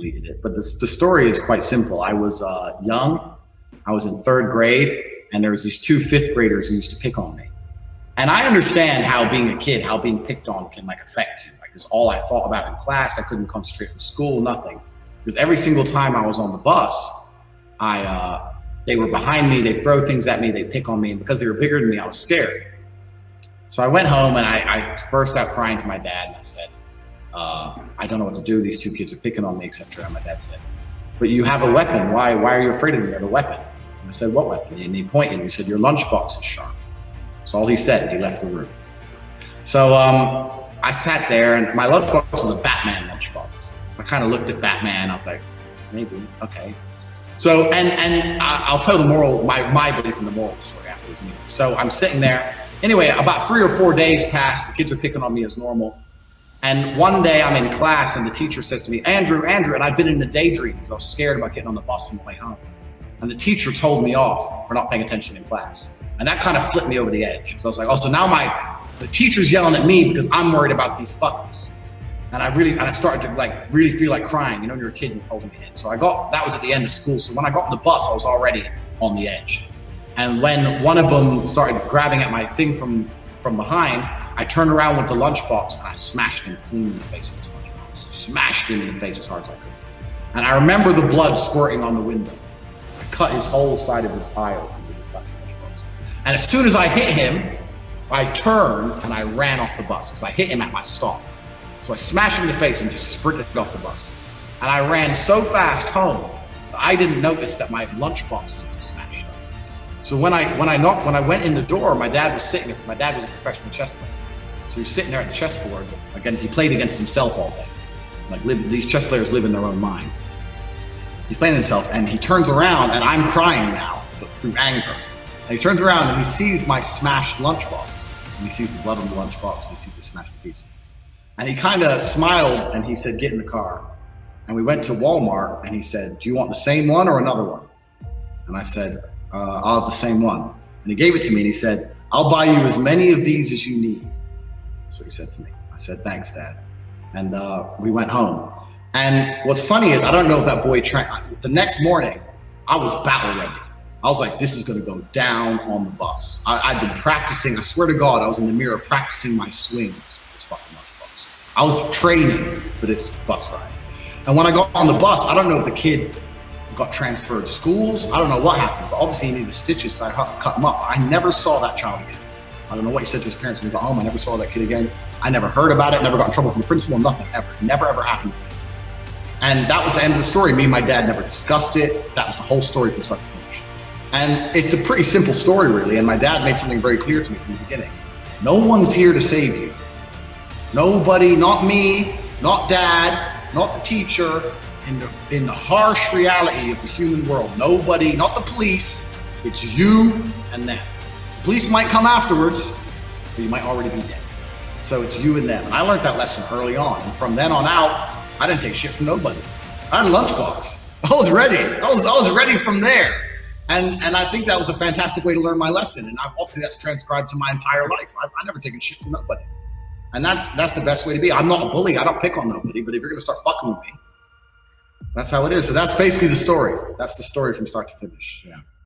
completed it. But the story is quite simple. I was young. I was in 3rd grade, and there was these 2 5th graders who used to pick on me. And I understand how being a kid, how being picked on can like affect you. Like it's all I thought about in class. I couldn't concentrate in school, nothing. Because every single time I was on the bus, they were behind me, they'd throw things at me, they'd pick on me, and because they were bigger than me, I was scared. So I went home and I burst out crying to my dad, and I said, I don't know what to do, these 2 kids are picking on me, etc. And my dad said, but you have a weapon, why are you afraid of me? You have a weapon. And I said, what weapon? And he pointed, and he said, your lunchbox is sharp. That's all he said, and he left the room. So I sat there, and my lunchbox was a Batman lunchbox. So I kind of looked at Batman, I was like, maybe, okay. So, and I'll tell the moral, my belief in the moral story afterwards. So I'm sitting there. Anyway, about 3 or 4 days passed. The kids are picking on me as normal. And one day I'm in class and the teacher says to me, Andrew, and I'd been in a daydream because I was scared about getting on the bus on the way home. And the teacher told me off for not paying attention in class. And that kind of flipped me over the edge. So I was like, oh, so now the teacher's yelling at me because I'm worried about these fuckers. And I started to like really feel like crying, you know, when you're a kid and you're holding me in. So that was at the end of school. So when I got on the bus, I was already on the edge. And when one of them started grabbing at my thing from behind, I turned around with the lunchbox and I smashed him clean in the face with the lunchbox. Smashed him in the face as hard as I could. And I remember the blood squirting on the window. I cut his whole side of his eye open with this plastic lunchbox. And as soon as I hit him, I turned and I ran off the bus because I hit him at my stop. So I smashed him in the face and just sprinted off the bus. And I ran so fast home that I didn't notice that my lunchbox had been smashed up. So when I went in the door, my dad was sitting there. My dad was a professional chess player. So he was sitting there at the chessboard. Again, he played against himself all day. These chess players live in their own mind. He's playing himself, and he turns around, and I'm crying now, but through anger. And he turns around, and he sees my smashed lunchbox. And he sees the blood on the lunchbox, and he sees it smashed to pieces. And he kind of smiled, and he said, get in the car. And we went to Walmart, and he said, do you want the same one or another one? And I said, I'll have the same one. And he gave it to me, and he said, I'll buy you as many of these as you need. That's what he said to me. I said, thanks, Dad. And we went home. And what's funny is, I don't know if that boy the next morning, I was battle ready. I was like, this is gonna go down on the bus. I'd been practicing, I swear to God, I was in the mirror practicing my swings for this fucking lunchbox. I was training for this bus ride. And when I got on the bus, I don't know if the kid got transferred schools. I don't know what happened, but obviously he needed stitches, but I cut him up. I never saw that child again. I don't know what he said to his parents when he got home. I never saw that kid again. I never heard about it, never got in trouble from the principal, nothing, ever. Never, ever happened again. And that was the end of the story. Me and my dad never discussed it. That was the whole story from start to finish. And it's a pretty simple story, really. And my dad made something very clear to me from the beginning. No one's here to save you. Nobody, not me, not Dad, not the teacher, in the harsh reality of the human world. Nobody, not the police, it's you and them. The police might come afterwards, but you might already be dead. So it's you and them. And I learned that lesson early on. And from then on out, I didn't take shit from nobody. I had a lunchbox. I was ready. I was ready from there. And I think that was a fantastic way to learn my lesson. And obviously that's transcribed to my entire life. I've never taken shit from nobody. And that's the best way to be. I'm not a bully. I don't pick on nobody. But if you're going to start fucking with me, that's how it is. So that's basically the story. That's the story from start to finish. Yeah.